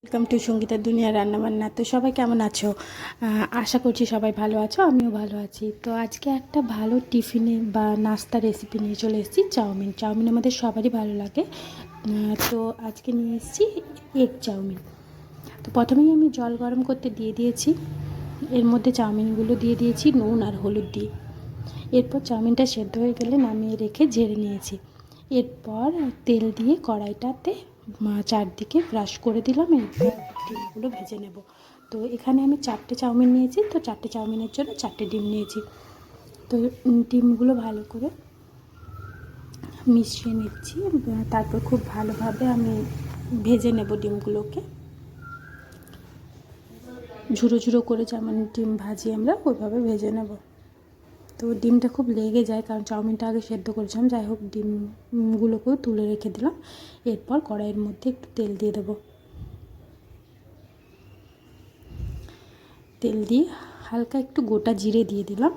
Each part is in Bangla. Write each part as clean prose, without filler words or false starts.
ওয়েলকাম টু সঙ্গীতার দুনিয়া রান্নাবান্না। তো সবাই কেমন আছো? আশা করছি সবাই ভালো আছো, আমিও ভালো আছি। তো আজকে একটা ভালো টিফিনে বা নাস্তা রেসিপি নিয়ে চলে এসেছি। চাউমিন আমাদের সবারই ভালো লাগে। তো আজকে নিয়ে এসেছি এগ চাউমিন। তো প্রথমেই আমি জল গরম করতে দিয়ে দিয়েছি, এর মধ্যে চাউমিনগুলো দিয়ে দিয়েছি নুন আর হলুদ দিয়ে। এরপর চাউমিনটা সেদ্ধ হয়ে গেলে নামিয়ে রেখে ঝেড়ে নিয়েছি। এরপর তেল দিয়ে কড়াইটাতে চারদিকে ব্রাশ করে দিলাম। এরপর ডিমগুলো ভেজে নেব। তো এখানে আমি 4টে চাউমিন নিয়েছি, তো 4টে চাউমিনের জন্য 4টে ডিম নিয়েছি। তো ডিমগুলো ভালো করে মিশিয়ে নিচ্ছি, তারপর খুব ভালোভাবে আমি ভেজে নেব ডিমগুলোকে। ঝুড়ো ঝুড়ো করে যেমন ডিম ভাজি আমরা ওইভাবে ভেজে নেব। তো ডিমটা খুব লেগে যায়, কারণ চাউমিনটা আগে সেদ্ধ করেছিলাম। যাই হোক, ডিমগুলোকেও তুলে রেখে দিলাম। এরপর কড়াইয়ের মধ্যে একটু তেল দিয়ে দেবো। তেল দিয়ে হালকা একটু গোটা জিরে দিয়ে দিলাম।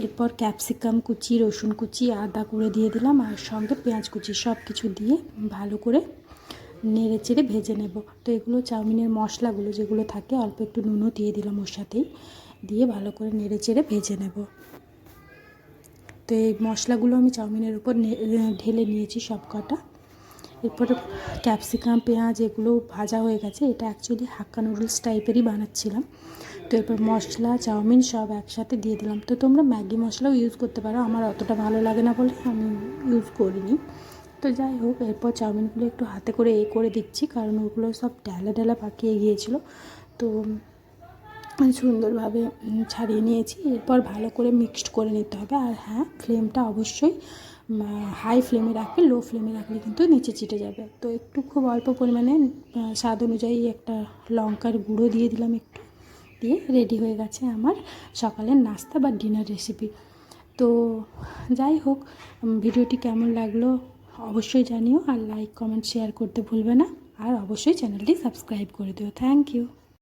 এরপর ক্যাপসিকাম কুচি, রসুন কুচি, আদা কুড়ে দিয়ে দিলাম, আর সঙ্গে পেঁয়াজ কুচি সব কিছু দিয়ে ভালো করে নেড়ে চেড়ে ভেজে নেব। তো এগুলো চাউমিনের মশলাগুলো যেগুলো থাকে, অল্প একটু নুনও দিয়ে দিলাম ওর সাথেই, দিয়ে ভালো করে নেড়ে চেড়ে ভেজে নেব। তো এই মশলাগুলো আমি চাউমিনের উপর ঢেলে নিয়েছি সব কটা। এরপরে ক্যাপসিকাম পেঁয়াজ এগুলো ভাজা হয়ে গেছে। এটা অ্যাকচুয়ালি হাক্কা নুডলস টাইপেরই বানাচ্ছিলাম। তো এরপর মশলা চাউমিন সব একসাথে দিয়ে দিলাম। তো তোমরা ম্যাগি মশলাও ইউজ করতে পারো, আমার অতটা ভালো লাগে না বলে আমি ইউজ করিনি। তো যাই হোক, এরপর চাউমিনগুলো একটু হাতে করে করে দিচ্ছি, কারণ ওগুলো সব ডেলা ডেলা পাকিয়ে গিয়েছিলো। তো সুন্দরভাবে ছাড়িয়ে নিয়েছি। এরপর ভালো করে মিক্সড করে নিতে হবে। আর হ্যাঁ, ফ্লেমটা অবশ্যই হাই ফ্লেমে রাখবে, লো ফ্লেমে রাখলে কিন্তু নিচে চিটে যাবে। তো একটু খুব অল্প পরিমাণে স্বাদ অনুযায়ী একটা লঙ্কার গুঁড়ো দিয়ে দিলাম একটু, দিয়ে রেডি হয়ে গেছে আমার সকালের নাস্তা বা ডিনার রেসিপি। তো যাই হোক, ভিডিওটি কেমন লাগলো অবশ্যই জানিও, আর লাইক কমেন্ট শেয়ার করতে ভুলবে না, আর অবশ্যই চ্যানেলটি সাবস্ক্রাইব করে দিও। Thank you.